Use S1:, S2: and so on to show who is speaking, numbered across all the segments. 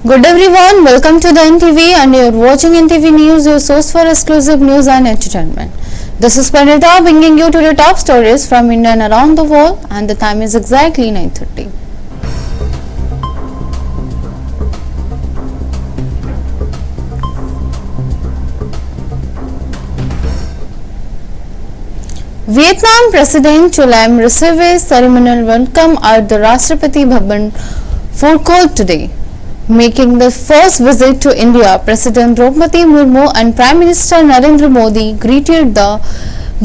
S1: Good everyone, welcome to the NTV and you're watching NTV News, your source for exclusive news and entertainment. This is Panita bringing you to the top stories from India and around the world, and the time is exactly 9:30. Vietnam President Chu Lam received a ceremonial welcome at the Rashtrapati Bhavan food court today. Making the first visit to India, President Draupadi Murmu and Prime Minister Narendra Modi greeted the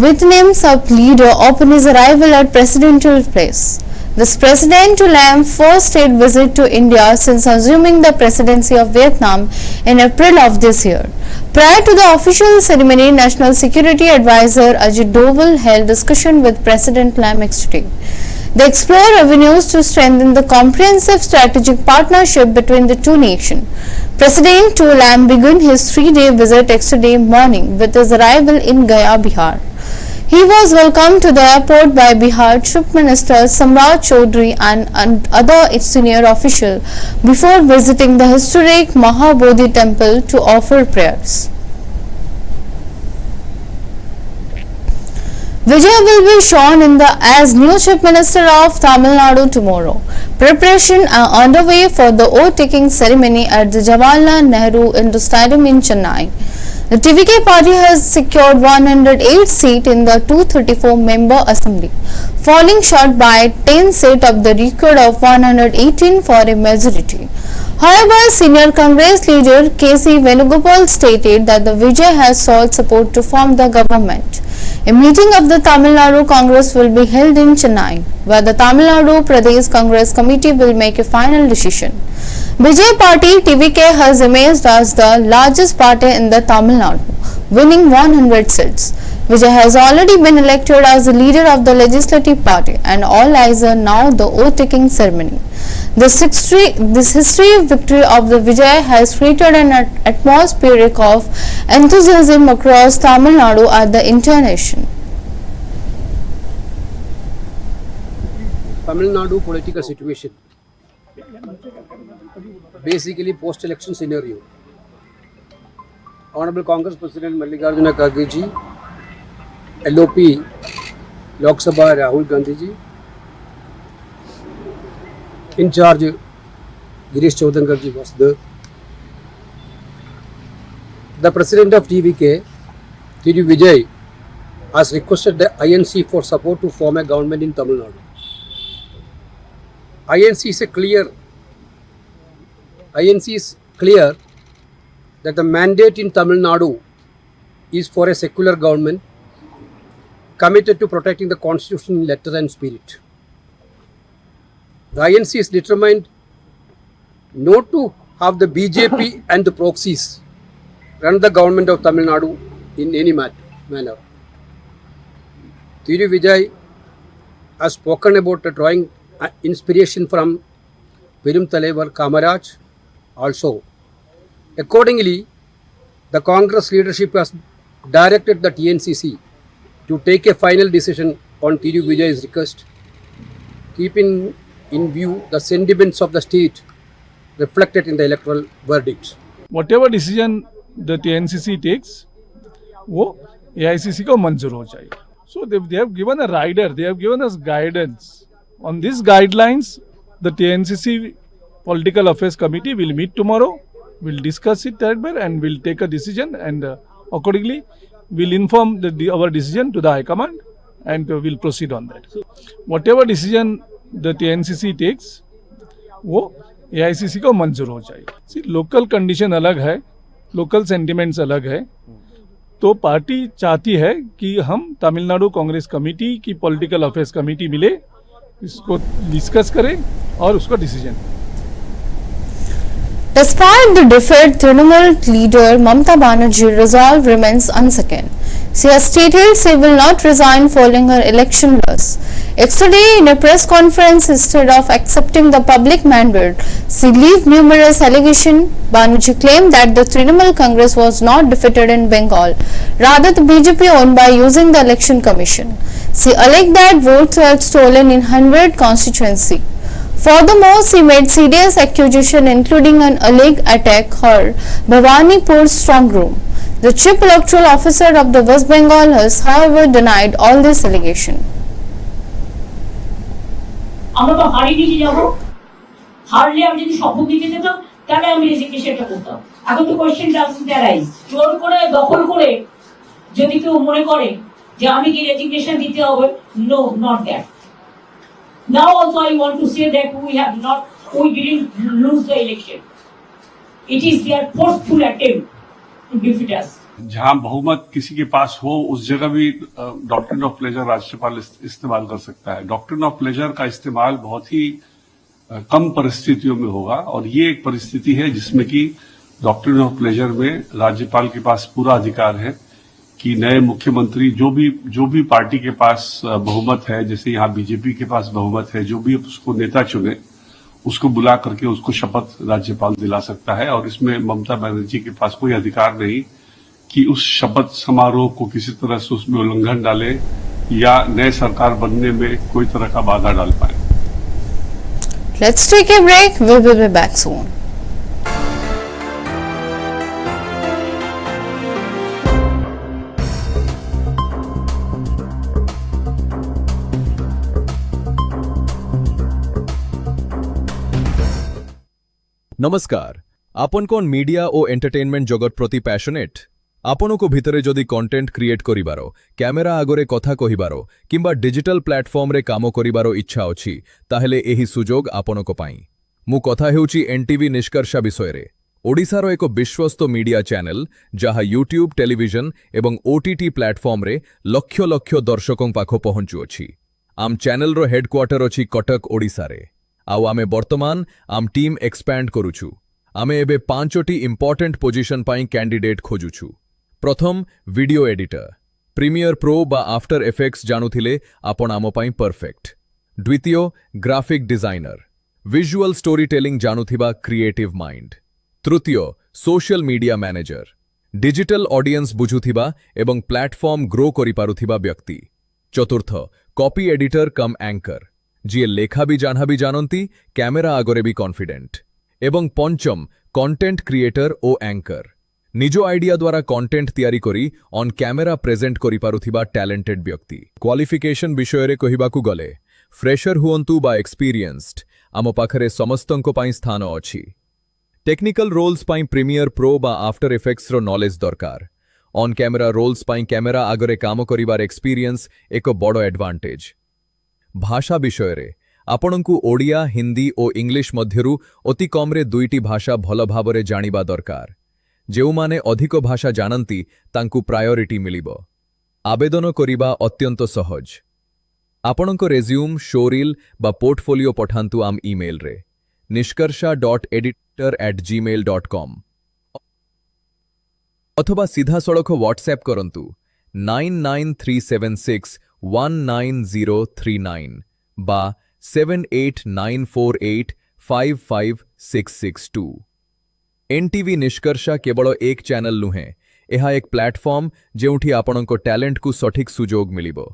S1: Vietnamese leader upon his arrival at Presidential Place. This President Chu Lam's first state visit to India since assuming the presidency of Vietnam in April of this year. Prior to the official ceremony, National Security Advisor Ajit Doval held discussion with President Lam yesterday. They explored avenues to strengthen the comprehensive strategic partnership between the two nations. President Chu Lam began his 3-day visit yesterday morning with his arrival in Gaya, Bihar. He was welcomed to the airport by Bihar Chief Minister Samrat Chaudhary and other senior officials before visiting the historic Mahabodhi temple to offer prayers. Vijay will be shown in as new Chief Minister of Tamil Nadu tomorrow. Preparations are underway for the oath-taking ceremony at the Jawaharlal Nehru Indoor Stadium in Chennai. The TVK party has secured 108 seats in the 234-member assembly, falling short by 10 seats of the record of 118 for a majority. However, senior Congress leader K.C. Venugopal stated that the Vijay has sought support to form the government. A meeting of the Tamil Nadu Congress will be held in Chennai, where the Tamil Nadu Pradesh Congress Committee will make a final decision. Vijay Party TVK has emerged as the largest party in the Tamil Nadu, winning 100 seats. Vijay has already been elected as the leader of the legislative party, and all eyes are now the oath-taking ceremony. This history victory of the Vijay has created an atmosphere of enthusiasm across Tamil Nadu at the entire nation.
S2: Tamil Nadu political situation, basically post-election scenario. Honorable Congress President Mallikarjuna Kharge ji, LOP Lok Sabha Rahul Gandhi ji, in charge Girish Choudhary ji was there. The President of TVK, T.D. Vijay, has requested the INC for support to form a government in Tamil Nadu. INC is clear that the mandate in Tamil Nadu is for a secular government committed to protecting the constitution in letter and spirit. The INC is determined not to have the BJP and the proxies run the government of Tamil Nadu in any manner. T.D. Vijay has spoken about drawing inspiration from Perum Thalaivar Kamaraj also. Accordingly, the Congress leadership has directed the TNCC to take a final decision on T.D. Vijay's request, keeping in view the sentiments of the state reflected in the electoral verdict.
S3: Whatever decision the TNCC takes, वो AICC को मंजूर हो जाएगा. So they have given a rider, they have given us guidance. On these guidelines, the TNCC Political Affairs Committee will meet tomorrow, will discuss it and will take a decision, and accordingly will inform our decision to the High Command and will proceed on that. Whatever decision the TNCC takes, वो AICC को मंजूर हो जाएगा. See, local condition अलग है, local sentiments अलग है, तो पार्टी चाहती है कि हम तमिलनाडु कांग्रेस कमेटी की पॉलिटिकल अफेयर्स कमेटी मिले, इसको डिस्कस करें और उसका decision.
S1: Despite the defeat, Trinamool leader Mamata Banerjee's resolve remains unshaken. She has stated she will not resign following her election loss. Yesterday, in a press conference, instead of accepting the public mandate, she leaked numerous allegations. Banerjee claimed that the Trinamool Congress was not defeated in Bengal, rather the BJP won by using the election commission. She alleged that votes were stolen in 100 constituencies. Furthermore, she made serious accusations including an alleged attack her Bhawanipur strong room. The chief electoral officer of the West Bengal has, however, denied all this allegation.
S4: আমরা তো হারিয়ে নিয়ে যাবো, হারলে আমি যদি শপথ নিতে যেতাম তাহলে আমি রেজিগনেশনটা করতাম। এখন তো কোয়েশ্চেন ডাজন্ট অ্যারাইজ। জোর করে দখল করে যদি কেউ মনে করে যে আমি কি রেজিগনেশন দিতে হবে, no, not that. Now also I want to say that we didn't lose the election. It is their forceful attempt to defeat us.
S5: जहां बहुमत किसी के पास हो उस जगह भी डॉक्ट्रिन ऑफ प्लेजर राज्यपाल इस्तेमाल कर सकता है। डॉक्ट्रिन ऑफ प्लेजर का इस्तेमाल बहुत ही कम परिस्थितियों में होगा और ये एक परिस्थिति है जिसमें कि डॉक्ट्रिन ऑफ प्लेजर में राज्यपाल के पास पूरा अधिकार है कि नए मुख्यमंत्री जो भी पार्टी के पास बहुमत है, जैसे यहाँ बीजेपी के पास बहुमत है, जो भी उसको नेता चुने उसको बुला करके उसको शपथ राज्यपाल दिला सकता है। और इसमें ममता बनर्जी के पास कोई अधिकार नहीं कि उस शपथ समारोह को किसी तरह से उसमें उल्लंघन डाले या नए सरकार बनने में कोई तरह का बाधा डाल पाए।
S1: Let's take a break. We will be back soon.
S6: নমস্কার, আপন কোন মিডিয়া ও এন্টারটেইনমেন্ট জগত প্রতি প্যাশনেট? ଆପଣଙ୍କୁ ଭିତରେ ଯଦି କଣ୍ଟେଣ୍ଟ କ୍ରିଏଟ୍ କରିବାର, କ୍ୟାମେରା ଆଗରେ କଥା କହିବାର କିମ୍ବା ଡିଜିଟାଲ ପ୍ଲାଟଫର୍ମରେ କାମ କରିବାର ଇଚ୍ଛା ଅଛି, ତାହେଲେ ଏହି ସୁଯୋଗ ଆପଣଙ୍କ ପାଇଁ। ମୁଁ କଥା ହେଉଛି ଏନ୍ଟିଭି ନିଷ୍କର୍ଷା ବିଷୟରେ। ଓଡ଼ିଶାର ଏକ ବିଶ୍ୱସ୍ତ ମିଡିଆ ଚ୍ୟାନେଲ ଯାହା ୟୁଟ୍ୟୁବ୍, ଟେଲିଭିଜନ ଏବଂ OTT ପ୍ଲାଟଫର୍ମରେ ଲକ୍ଷ ଲକ୍ଷ ଦର୍ଶକଙ୍କ ପାଖ ପହଞ୍ଚୁଅଛି। ଆମ ଚ୍ୟାନେଲର ହେଡକ୍ୱାର୍ଟର ଅଛି କଟକ, ଓଡ଼ିଶାରେ। ଆଉ ଆମେ ବର୍ତ୍ତମାନ ଆମ ଟିମ୍ ଏକ୍ସପାଣ୍ଡ କରୁଛୁ। ଆମେ ଏବେ 5ଟି ଇମ୍ପୋର୍ଟାଣ୍ଟ ପୋଜିସନ ପାଇଁ କ୍ୟାଣ୍ଡିଡେଟ୍ ଖୋଜୁଛୁ। ପ୍ରଥମ, ଭିଡିଓ ଏଡିଟର। ପ୍ରିମିୟର ପ୍ରୋ ବା ଆଫ୍ଟର ଏଫେକ୍ଟସ୍ ଜାଣୁଥିଲେ ଆପଣ ଆମ ପାଇଁ ପରଫେକ୍ଟ। ଦ୍ୱିତୀୟ, graphic designer. Visual storytelling ଜାଣୁଥିବା କ୍ରିଏଟିଭ୍ ମାଇଣ୍ଡ। ତୃତୀୟ, social media manager. Digital audience ବୁଝୁଥିବା ଏବଂ ପ୍ଲାଟଫର୍ମ ଗ୍ରୋ କରିପାରୁଥିବା ବ୍ୟକ୍ତି। ଚତୁର୍ଥ, କପି ଏଡିଟର କମ୍ ଆଙ୍କର, ଯିଏ ଲେଖା ବି ଜାଣନ୍ତି, କ୍ୟାମେରା ଆଗରେ ବି କନଫିଡେଣ୍ଟ। ଏବଂ ପଞ୍ଚମ, କଣ୍ଟେଣ୍ଟ କ୍ରିଏଟର ଓ ଆଙ୍କର। ନିଜ ଆଇଡିଆ ଦ୍ୱାରା କଣ୍ଟେଣ୍ଟ ତିଆରି କରି ଅନ୍ କ୍ୟାମେରା ପ୍ରେଜେଣ୍ଟ କରିପାରୁଥିବା ଟ୍ୟାଲେଣ୍ଟେଡ୍ ବ୍ୟକ୍ତି। କ୍ୱାଲିଫିକେସନ ବିଷୟରେ କହିବାକୁ ଗଲେ, ଫ୍ରେଶର ହୁଅନ୍ତୁ ବା ଏକ୍ସପିରିଏନ୍ସଡ, ଆମ ପାଖରେ ସମସ୍ତଙ୍କ ପାଇଁ ସ୍ଥାନ ଅଛି। ଟେକ୍ନିକାଲ ରୋଲ୍ସ ପାଇଁ ପ୍ରିମିୟର ପ୍ରୋ ବା ଆଫ୍ଟର ଏଫେକ୍ଟସର ନଲେଜ ଦରକାର। ଅନ୍ କ୍ୟାମେରା ରୋଲ୍ସ ପାଇଁ କ୍ୟାମେରା ଆଗରେ କାମ କରିବାର ଏକ୍ସପିରିଏନ୍ସ ଏକ ବଡ଼ ଆଡଭାଣ୍ଟେଜ। ଭାଷା ବିଷୟରେ ଆପଣଙ୍କୁ ଓଡ଼ିଆ, ହିନ୍ଦୀ ଓ ଇଂଲିଶ ମଧ୍ୟରୁ ଅତି କମ୍ରେ 2ଟି ଭାଷା ଭଲ ଭାବରେ ଜାଣିବା ଦରକାର। ଯେଉଁମାନେ ଅଧିକ ଭାଷା ଜାଣନ୍ତି ତାଙ୍କୁ ପ୍ରାୟୋରିଟି ମିଳିବ। ଆବେଦନ କରିବା ଅତ୍ୟନ୍ତ ସହଜ। ଆପଣଙ୍କ ରେଜ୍ୟୁମ୍, ଶୋରିଲ୍ ବା ପୋର୍ଟଫୋଲିଓ ପଠାନ୍ତୁ ଆମ ଇମେଲରେ nishkarsha.editor@gmail.com ଅଥବା ସିଧାସଳଖ ହ୍ୱାଟ୍ସଆପ୍ କରନ୍ତୁ 9937619039 বা 7894855662। एनटीवी निष्कर्षा केवल एक चैनल नुहे, यह एक प्लाटफॉर्म जेउठी आपणको टैलेंट को सठिक सुजोग मिलिबो।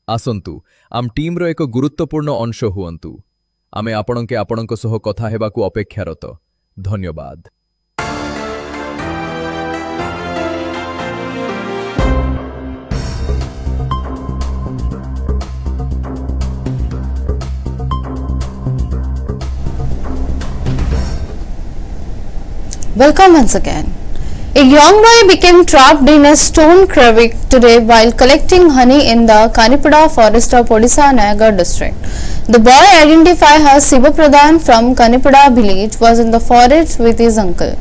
S6: आसंतु आम टीम रो एक गुरुत्वपूर्ण अंश हुअंतु। आमे आपणके आपणको सह कथा हेबाकू अपेक्षारत। धन्यवाद।
S1: Welcome once again. A young boy became trapped in a stone crevice today while collecting honey in the Kanipada forest of Odisha, Nayagarh district. The boy, identified as Siva Pradhan from Kanipada village, was in the forest with his uncle.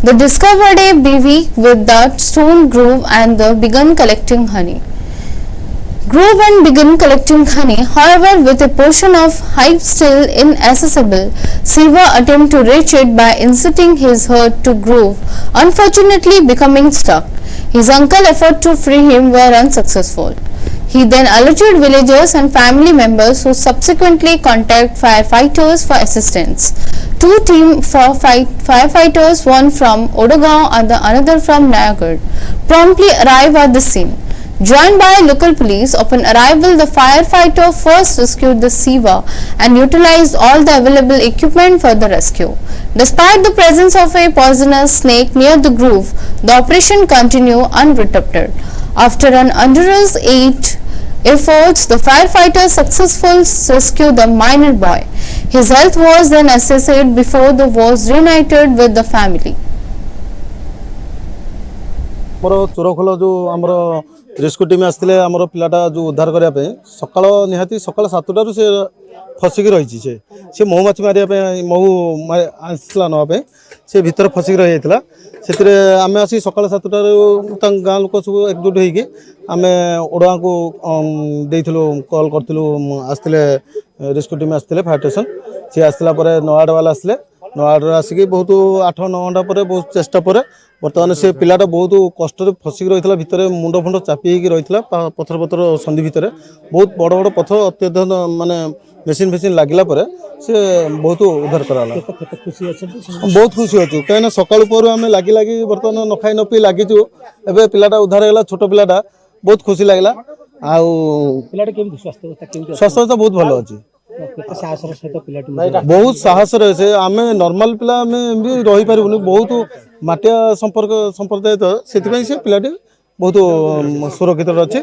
S1: They discovered a bivy with the stone groove and they began collecting honey. However, with a portion of hive still inaccessible, Siva attempted to reach it by inserting his head to groove, unfortunately becoming stuck. His uncle's efforts to free him were unsuccessful. He then alerted villagers and family members who subsequently contacted firefighters for assistance. Two team firefighters, one from Odagaon and the another from Nayagarh, promptly arrived at the scene. Joined by local police, upon arrival the firefighter first rescued the Siva and utilized all the available equipment for the rescue. Despite the presence of a poisonous snake near the grove, the operation continued uninterrupted. After an arduous 8 efforts, the firefighters successfully rescued the minor boy. His health was then assessed before the was reunited with the family.
S7: चोरखोल जो आमर rescue team आसते आमर पिलाटा जो उद्धार करने सका निहाती सका 7टारू से फसिक रही से महुमाछी मारे महू आसला नापे से भितर फसिक रही से आम आसी सका 7टारू गाँ लोक सब एकजुट होमें ओडा को कल करूँ आसते रेस्क्यू टीम आसते फायर स्टेशन सी आसला नवाड़ वाला आसले नवाड़ आसिक बहुत 8-9 घंटा पर बहुत चेष्टा पर बर्तमान से पिलाटा बहुत कष्ट फसिक रही है भितर मुंड फुंड चापी रही है पथर पथर संधि भितर बहुत बड़ बड़ पथर अत्यधिक माने मेसीन फेसीन लगिला से बहुत उद्धार कराला बहुत खुशी अच्छु कहीं सका आम लगी लगी बर्तमान न खाई न पी लगिचु एवं पिलाटा उद्धार है छोट पिलाटा बहुत खुशी लगला स्वास्थ्य बहुत भल अच्छी बहुत साहस रहे आम नॉर्मल पिला आम भी रही पारूनी बहुत माटिया संपर्क संप्रदाय तो से पिलाटी बहुत सुरक्षित अच्छे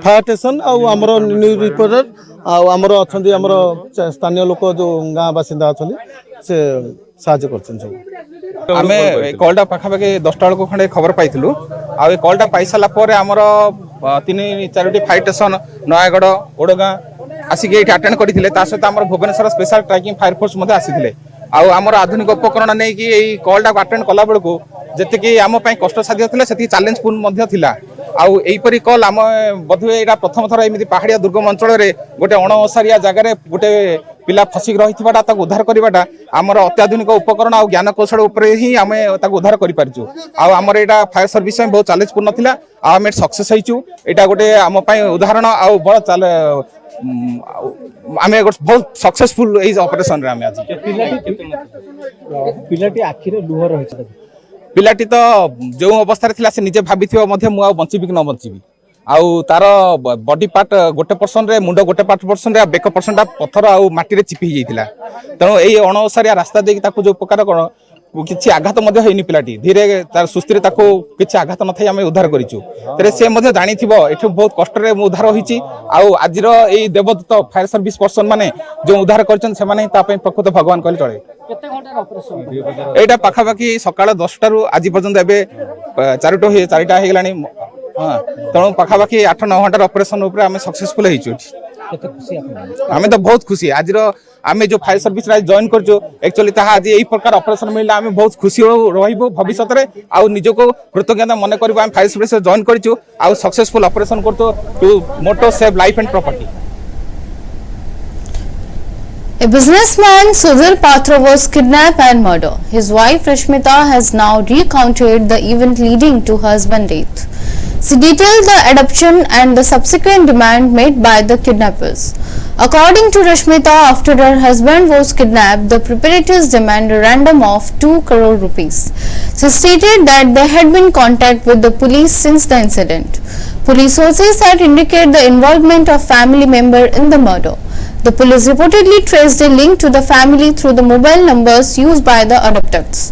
S7: फायर स्टेशन आमर न्यूज रिपोर्टर आमर अच्छा स्थानीय लोक जो गाँ बासिंदा अच्छा से साहाଯ୍य करछन सब
S8: आम कलटा पाखापाखि 10टा बेलू खंडे खबर पाइलु आ कलटा पाई सारा पर आमर 3-4टी फायर स्टेशन नयागढ़ ओडगाँ आसिक ये अटेंड करते सहित आम Bhubaneswar special tracking fire force आसी आमर आधुनिक उपकरण नहीं कि कलटा अटेंड कला बेलू जी आम कष्टसाध्य था से चैलेंजपूर्ण था आईपरी कल आम बोधे यहाँ प्रथम थर एमती पहाड़िया दुर्गम अंचल गोटे अणओसारिया जगार गोटे पिला फसिक रही उद्धार करवाटा आमर अत्याधुनिक उपकरण आ ज्ञान कौशल ही आम उद्धार करूँ आमर यहाँ फायर सर्विस बहुत चैलेंजपूर्ण था आम सक्सेस होइचु यहाँ गोटे आम उदाहरण आ बड़ चले आम बहुत सक्सेसफुल ऑपरेशन रे आम आज
S9: पिलाटी आखिरे लुह रही
S8: पिलाटी तो जो अवस्था थिला से निजे भाभी मु बंचीबी कि न बंचीबी आउ तार बॉडी पार्ट गोटे पर्सन रे मुंड गोटे पर्सन रे बेक पर्सन पथर आ माटी रे चिपी जाइतिला तेणु एई अणओसारिया रास्ता देकी ताकू जो उपकार कर किसी आघात होनी पिलाटी धीरे तार सुस्थिर किसी आघात न थाई आम उद्धार करूँ तेरे से जानी एठू बहुत कष्ट उद्धार होती आज देवदत्त फायर सर्विस पर्सन माने जो उद्धार कर प्रकृत भगवान कहले चले यहाँ पाखापाखि सकाल 10टारू आज पर्यंत एवं 4टा हो गलानी हाँ तेणु पाखापाखि 8-9 घंटार ऑपरेशन आम सक्सेसफुल आम तो बहुत खुशी आज आम जो फायर सर्विस जॉइन कर एक्चुअली आज यही प्रकार ऑपरेशन मिलला आम बहुत खुशी रही भविष्य में आउ निजको कृतज्ञता मन कर फायर सर्विस जॉइन कर सक्सेसफुल ऑपरेशन कर टू motto save life and property
S1: A businessman, Sudhir Patra, was kidnapped and murdered. His wife Rashmita has now recounted the event leading to her husband's death. She detailed the adoption and the subsequent demand made by the kidnappers. According to Rashmita, after her husband was kidnapped, the perpetrators demanded a ransom of 2 crore rupees. She stated that they had been in contact with the police since the incident. Police sources had indicated the involvement of family member in the murder. The police reportedly traced a link to the family through the mobile numbers used by the adopters.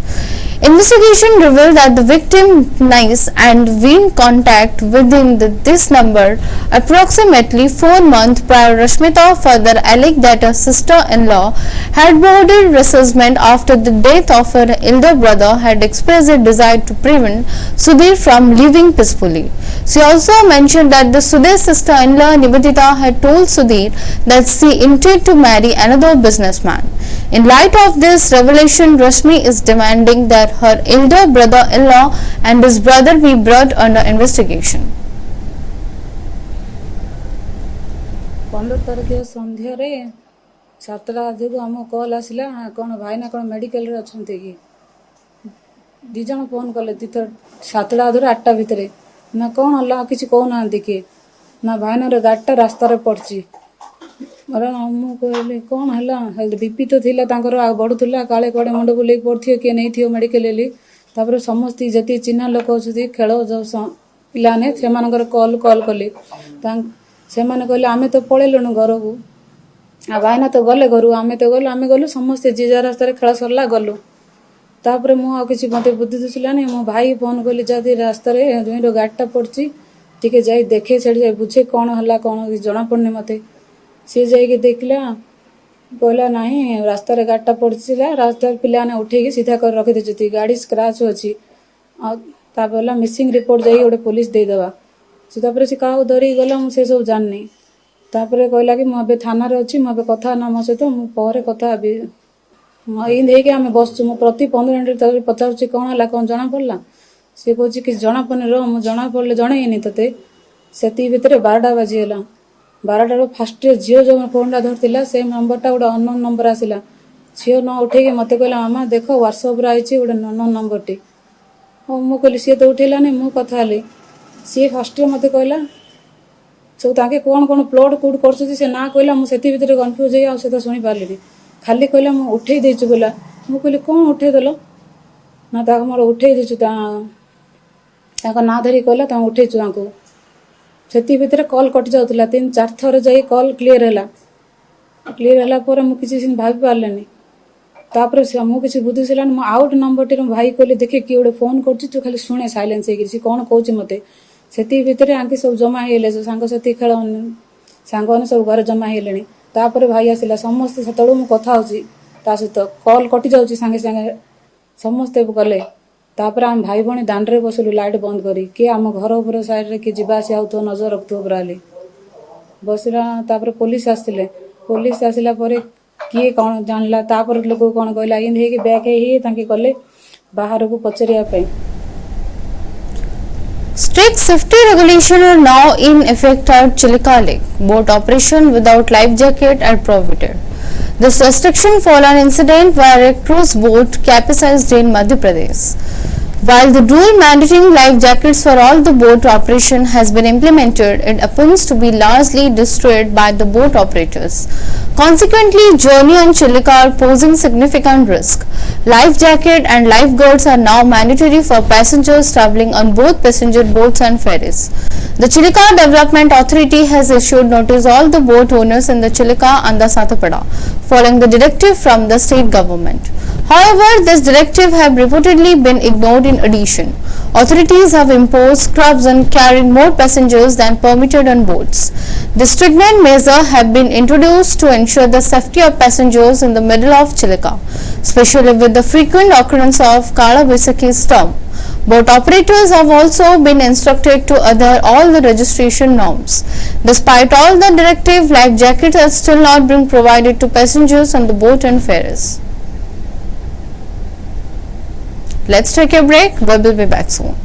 S1: Investigation revealed that the victim niece and been in contact within this number approximately 4 months prior. Rashmita further alleged that her sister-in-law had bordered resentment after the death of her elder brother had expressed a desire to prevent Sudhir from living peacefully. She also mentioned that the Sudhir's sister-in-law Nivedita had told Sudhir that she intended to marry another businessman. In light of this revelation, Rashmi is demanding that her elder brother-in-law and his brother be brought under investigation.
S10: 15 तारिख संध्यारे 7टा आधु आम कल आसला कौन भाईना कौन medical रे अछंते कि दी जन phone कले तीथर 7टा आधु 8टा भितरे ना कौन हल्ला किसी कहना कि ना भाईना रे गाड़टा रास्ता रे पड़ची अरे मु कहले कौन है बीपी तो थिला तांकर बढ़ुला काले कड़े मुंड बुले पड़थि के नहीं थियो मेडिकल ले तापर समस्त जति चिन्हा लोक अछि खेल ପିଲାମାନେ ସେମାନଙ୍କର କଲ୍ କଲି ସେମାନେ କହିଲେ ଆମେ ତ ପଳେଇଲୁଣୁ ଘରକୁ, ଆଉ ଭାଇନା ତ ଗଲେ ଘରୁ, ଆମେ ଗଲୁ ସମସ୍ତେ ଯିଏ ଯାହା ରାସ୍ତାରେ ଖେଳ ସରିଲା ଗଲୁ। ତାପରେ ମୁଁ ଆଉ କିଛି ମୋତେ ବୁଦ୍ଧି ଦିଶିଲାନି। ମୋ ଭାଇ ଫୋନ୍ କଲି, ଯଦି ରାସ୍ତାରେ ଜୁଇଁର ଗାଡ଼ିଟା ପଡ଼ିଛି ଟିକେ ଯାଇ ଦେଖେ, ସେଠି ଯାଇ ବୁଝେ କ'ଣ ହେଲା କ'ଣ ଜଣାପଡ଼ୁନି ମୋତେ। ସିଏ ଯାଇକି ଦେଖିଲା, କହିଲା ନାହିଁ ରାସ୍ତାରେ ଗାଡ଼ିଟା ପଡ଼ିଥିଲା, ରାସ୍ତାରେ ପିଲାମାନେ ଉଠେଇକି ସିଧା କରି ରଖିଦେଇଛନ୍ତି, ଗାଡ଼ି ସ୍କ୍ରାଚ୍ ଅଛି। ଆଉ ତାପରେ ହେଲା ମିସିଂ ରିପୋର୍ଟ ଯାଇକି ଗୋଟେ ପୋଲିସ ଦେଇଦେବା। ସେ ତାପରେ ସେ କାହାକୁ ଧରିକି ଗଲା ମୁଁ ସେସବୁ ଜାଣିନି। ତାପରେ କହିଲା କି ମୁଁ ଏବେ ଥାନାରେ ଅଛି, ମୁଁ ଏବେ କଥା ହେନା ମୋ ସହିତ, ମୁଁ ପରେ କଥା ହେବି। ଏମିତି ହେଇକି ଆମେ ବସୁଛୁ। ମୁଁ ପ୍ରତି 15 ମିନିଟ୍ ତାକୁ ପଚାରୁଛି କ'ଣ ହେଲା କ'ଣ ଜଣାପଡ଼ିଲା। ସେ କହୁଛି କିଛି ଜଣାପଡ଼ୁନି, ମୁଁ ଜଣାପଡ଼ିଲେ ଜଣେଇନି ତୋତେ। ସେତିକି ଭିତରେ 12ଟା ବାଜିଗଲା। 12ଟାରୁ ଫାଷ୍ଟରେ ଝିଅ ଯେଉଁ ଫୋନ୍ଟା ଧରିଥିଲା ସେ ନମ୍ବରଟା ଗୋଟେ ଅନନୋନ୍ ନମ୍ବର ଆସିଲା। ଝିଅ ନ ଉଠେଇକି ମୋତେ କହିଲା ମାମା ଦେଖ ହ୍ୱାଟ୍ସଆପ୍ରେ ଆଇଛି ଗୋଟେ ଅନନୋନ୍ ନମ୍ବରଟି। ହଉ ମୁଁ କହିଲି ସିଏ ତ ଉଠେଇଲାନି, ମୁଁ କଥା ହେଲି। ସିଏ ଫାଷ୍ଟରେ ମୋତେ କହିଲା ସବୁ ତାଙ୍କେ କ'ଣ ପ୍ଲଟ୍ କେଉଁଠି କରୁଛନ୍ତି ସେ ନାଁ କହିଲା। ମୁଁ ସେଥି ଭିତରେ କନଫ୍ୟୁଜ୍ ହେଇ ଆଉ ସେଟା ଶୁଣିପାରିଲିନି। ଖାଲି କହିଲା ମୁଁ ଉଠେଇ ଦେଇଛୁ କହିଲା। ମୁଁ କହିଲି କ'ଣ ଉଠେଇଦେଲ? ନା ତାକୁ ମୋର ଉଠେଇ ଦେଇଛୁ, ତାଙ୍କ ନାଁ ଧରିକି କହିଲା ତାଙ୍କୁ ଉଠେଇଛୁ ତାଙ୍କୁ। ସେଥି ଭିତରେ କଲ୍ କଟି ଯାଉଥିଲା, 3-4 ଥର ଯାଇ କଲ୍ କ୍ଲିୟର୍ ହେଲା ପରେ ମୁଁ କିଛି ସିନ୍ ଭାବି ପାରିଲିନି। ତାପରେ ମୁଁ କିଛି ବୁଝିଲାନି, ମୁଁ ଆଉ ଗୋଟେ ନମ୍ବରଟିର ଭାଇ କହିଲି ଦେଖେ କିଏ ଗୋଟେ ଫୋନ୍ କରୁଛି, ତୁ ଖାଲି ଶୁଣେ ସାଇଲେନ୍ସ ହେଇକିରି ସେ କ'ଣ କହୁଛି ମୋତେ। ସେତିକି ଭିତରେ ଆଙ୍କେ ସବୁ ଜମା ହେଇଗଲେ, ସାଙ୍ଗସାଥି ଖେଳ ସାଙ୍ଗମାନେ ସବୁ ଘରେ ଜମା ହେଇଗଲେଣି। ତାପରେ ଭାଇ ଆସିଲା, ସମସ୍ତେ ସେତେବେଳୁ ମୁଁ କଥା ହେଉଛି ତା ସହିତ, କଲ୍ କଟି ଯାଉଛି ସାଙ୍ଗେ ସାଙ୍ଗେ, ସମସ୍ତେ ଗଲେ। ତାପରେ ଆମେ ଭାଇ ଭଉଣୀ ଦାଣ୍ଡରେ ବସିଲୁ ଲାଇଟ୍ ବନ୍ଦ କରି, କିଏ ଆମ ଘର ଉପର ସାଇଡ଼୍ରେ କିଏ ଯିବା ଆସିବା ହେଉଥିବ ନଜର ରଖୁଥିବ ପୁରା ହେଲି ବସିଲା। ତାପରେ ପୋଲିସ ଆସିଥିଲେ, ପୋଲିସ ଆସିଲା ପରେ କିଏ କ'ଣ ଜାଣିଲା, ତାପରେ ଲୋକ କ'ଣ କହିଲା, ଏମିତି ହେଇକି ବ୍ୟାକ୍ ହେଇ ତାଙ୍କେ ଗଲେ ବାହାରକୁ ପଚାରିବା ପାଇଁ।
S1: Strict safety regulations are now in effect at Chilika Lake. Boat operation without life jacket are prohibited. This restriction followed an incident where a cruise boat capsized in Madhya Pradesh. While the rule mandating life jackets for all the boat operation has been implemented, it happens to be largely destroyed by the boat operators. Consequently, journey on Chilika are posing significant risk. Life jacket and lifeguards are now mandatory for passengers travelling on both passenger boats and ferries. The Chilika Development Authority has issued notice all the boat owners in the Chilika and the Satapada, following the directive from the state government. However, this directive have reportedly been ignored. In addition, authorities have imposed scrubs on carrying more passengers than permitted on boats. This stringent measure have been introduced to ensure the safety of passengers in the middle of Chilika, especially with the frequent occurrence of Kala Baisakhi storm. Boat operators have also been instructed to adhere all the registration norms. Despite all the directive, life jackets are still not being provided to passengers on the boat and ferries. Let's take a break. We will be back soon.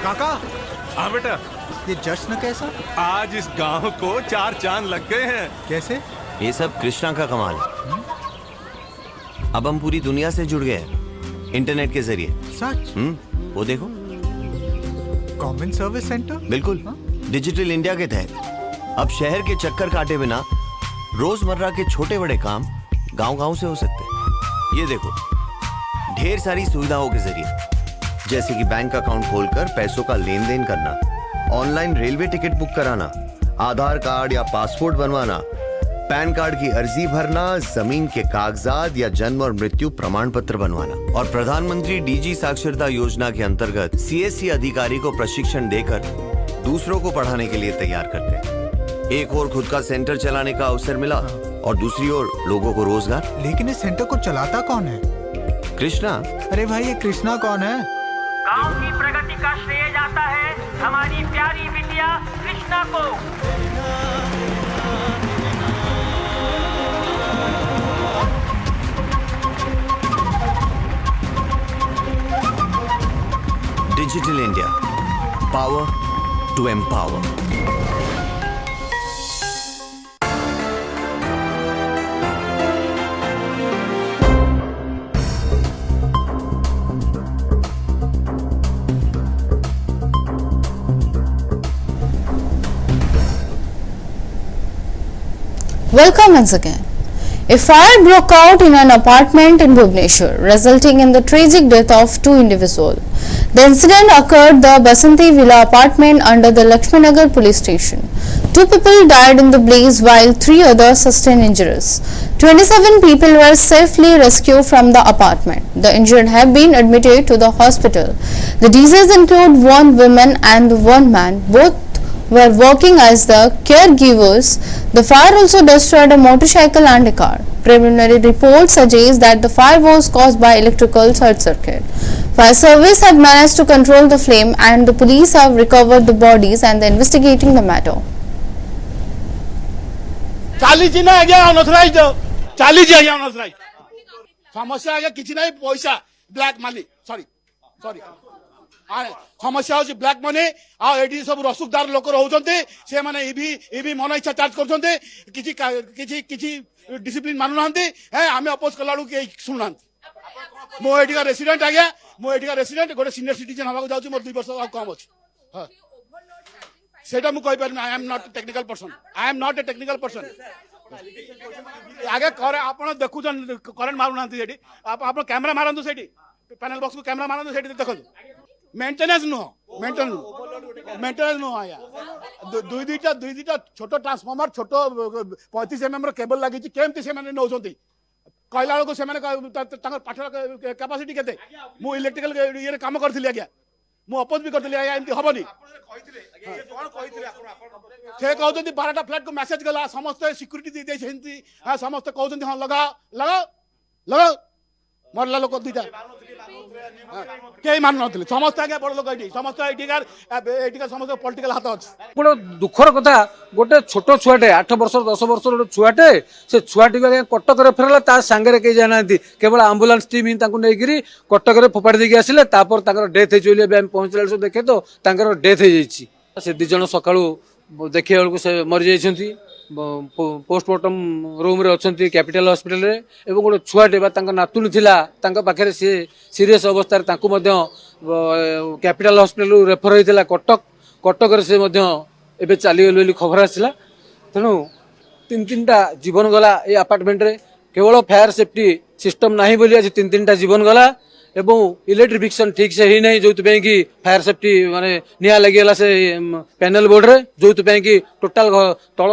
S9: काका,
S11: हाँ बेटा,
S9: ये जश्न कैसा?
S11: आज इस गांव को 4 चांद लग गए हैं।
S9: कैसे?
S12: ये सब कृष्णा का कमाल है। अब हम पूरी दुनिया से जुड़ गए हैं इंटरनेट के जरिए।
S9: सच?
S12: वो देखो,
S9: कॉमन सर्विस सेंटर।
S12: बिल्कुल, डिजिटल इंडिया के तहत अब शहर के चक्कर काटे बिना रोजमर्रा के छोटे बड़े काम गांव-गांव से हो सकते हैं। ये देखो, ढेर सारी सुविधाओं के जरिए, जैसे कि बैंक अकाउंट खोलकर पैसों का लेन देन करना, ऑनलाइन रेलवे टिकट बुक कराना, आधार कार्ड या पासपोर्ट बनवाना, पैन कार्ड की अर्जी भरना, जमीन के कागजात या जन्म और मृत्यु प्रमाण पत्र बनवाना। और प्रधानमंत्री डीजी साक्षरता योजना के अंतर्गत सीएससी अधिकारी को प्रशिक्षण देकर दूसरों को पढ़ाने के लिए तैयार करते हैं। एक और खुद का सेंटर चलाने का अवसर मिला और दूसरी ओर लोगों को रोजगार।
S9: लेकिन इस सेंटर को चलाता कौन है?
S12: कृष्णा।
S9: अरे भाई, ये कृष्णा कौन है?
S13: गांव की प्रगति का श्रेय जाता है हमारी प्यारी बिटिया कृष्णा को।
S12: Digital India, power to empower.
S1: Welcome once again. A fire broke out in an apartment in Bhubaneswar, resulting in the tragic death of two individuals. The incident occurred the Basanti Villa apartment under the Lakshmanagar police station. Two people died in the blaze while 3 others sustained injuries. 27 people were safely rescued from the apartment. The injured have been admitted to the hospital. The deceased include one woman and one man. Both were working as the caregivers. The fire also destroyed a motorcycle and a car. Preliminary reports suggest that the fire was caused by electrical short circuit. Fire service have managed to control the flame and the police have recovered the bodies and they are investigating the matter.
S14: समस्या किसी ना पैसा black money sorry समस्या हूँ black money आठी सब रसुकदार लोक रोचे से मैंने इवी मन इच्छा चार्ज कर डिसिप्लिन मानुना आम अपोज कला कहीं शुणुना मुझे रेसीडेंट आज्ञा मुझे रेसीडेंट गोटे सीनियर सिटीजन हवा जाऊँ मोर 2 वर्ष कम अच्छे से I am not technical person आगे आप देखुन करेन्ट मारूना आप कैमेरा मारतु से पैनल बॉक्स को कैमेरा मारतु से देखो मेंटेनेंस नुह मेंटेनेंस नुह आया दुई दुईटा छोट ट्रांसफॉर्मर छोट 35 mm केबल लगी केमती से नौ कहला बेलू से पाठ कैपासिटी के मुझे इलेक्ट्रिकल ये कम करी आज्ञा मुझे अपोज भी करी आज्ञा एमती हेनी से कहते 12टा फ्लैट को मैसेज गला समस्त सिक्यूरीटी दे समस्त कहते हाँ लगा लगा लगा मरला लोक 2टा कई मान ना समस्त आगे बड़ लोक समस्त समस्त पॉलिटिकल हाथ अच्छे
S2: गोटे दुखर कथा गोटे छोट छुआटे 8 वर्ष 10 वर्ष गोटे छुआटे से छुआटी कटक फेरला ता सांगे कहीं जाना केवल आंबुलांस टीम ही नहीं कटक फोपाड़ी देकी आसिले डेथ होती पहुंचला देखे तो डेथ हो से 2 जन सका देखा बेलू से मरी जा पोस्टमार्टम रूम रे अच्छा कैपिटल हॉस्पिटल रे एवं गोटे छुआटे नातुणी थिला पाखे सी सीरीयस अवस्था कैपिटल हॉस्पिटल रेफर होता कटक कटक से एवं चलीगल खबर आसला तेणु 3-3टा जीवन गला ये अपार्टमेंट रे केवल फायर सेफ्टी सिस्टम ना बोली आज 3-3टा जीवन गला एवं इलेक्ट्रिफिकेशन ठीक से ही नहीं जो कि फायर सेफ्टी माने निया लगे से पैनल बोर्ड रे जो कि टोटाल तल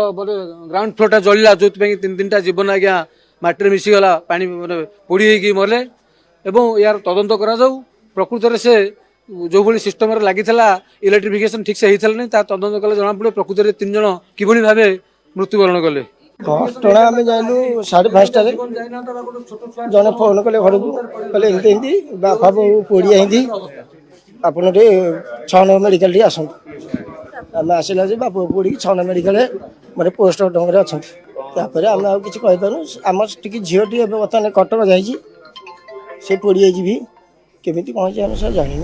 S2: ग्राउंड फ्लोर जलिला जो 3-3टा जीवन आज्ञा माटी मिसीगला पानी माने पोड़ी होगी मरले एवं यार तदंत करा जाऊ प्रकृत से जो भाई सिस्टम लगी इलेक्ट्रिफिकेशन ठीक से होता नहीं तदंत कले जना पड़े प्रकृत 3 जन किभली भाव मृत्युवरण कले
S15: घटना आम जाइलु 5:30 जने फोन कले घर को कहले एमती बापा बो पोड़िया हिंदी आपन 6 नंबर मेडिकल आसत आम आसला जे बापा पोड़ी 6 नंबर मेडिकल माने पोस्ट डंगरे अच्छा आम आ कि कहीपर आम टी झीटी बर्तमान कटक जा पोड़ी भी केमी कौन आम सर जानी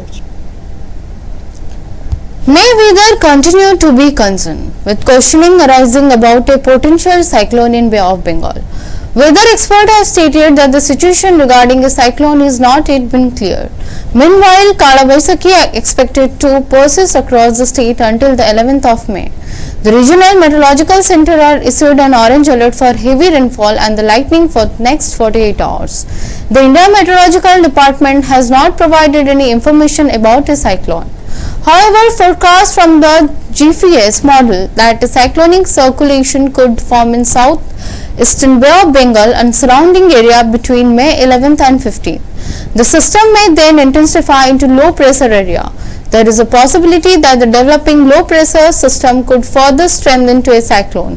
S1: May weather continue to be concerned with questioning arising about a potential cyclone in Bay of Bengal. Weather experts have stated that the situation regarding a cyclone is not yet been cleared. Meanwhile, Kala Baisakhi is expected to persist across the state until the 11th of May. The regional meteorological center are issued an orange alert for heavy rainfall and the lightning for the next 48 hours. The India Meteorological Department has not provided any information about a cyclone. However, forecasts from the GPS model that a cyclonic circulation could form in south-eastern Bay of Bengal and surrounding area between May 11th and 15th. The system may then intensify into low pressure area. There is a possibility that the developing low pressure system could further strengthen to a cyclone.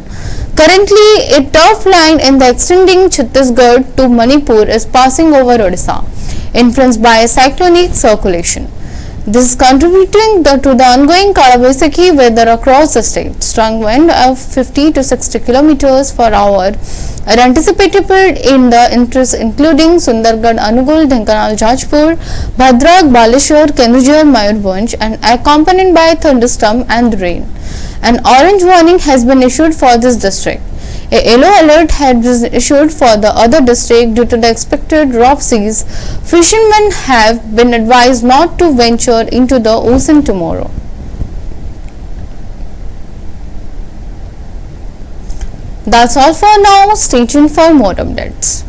S1: Currently, a trough line in the extending Chhattisgarh to Manipur is passing over Odisha, influenced by a cyclonic circulation. This is contributing to the ongoing Kala Baisakhi weather across the state. Strong wind of 50 to 60 kilometers per hour are anticipated in the interests including Sundargarh, Anugul, Dhenkanal, Jajpur, Bhadrak, Baleshwar, Kendujhar, Mayurbhanj and accompanied by thunderstorm and rain. An orange warning has been issued for this district. A yellow alert had been issued for the other district due to the expected rough seas. Fishermen have been advised not to venture into the ocean tomorrow. That's all for now. Stay tuned for more updates.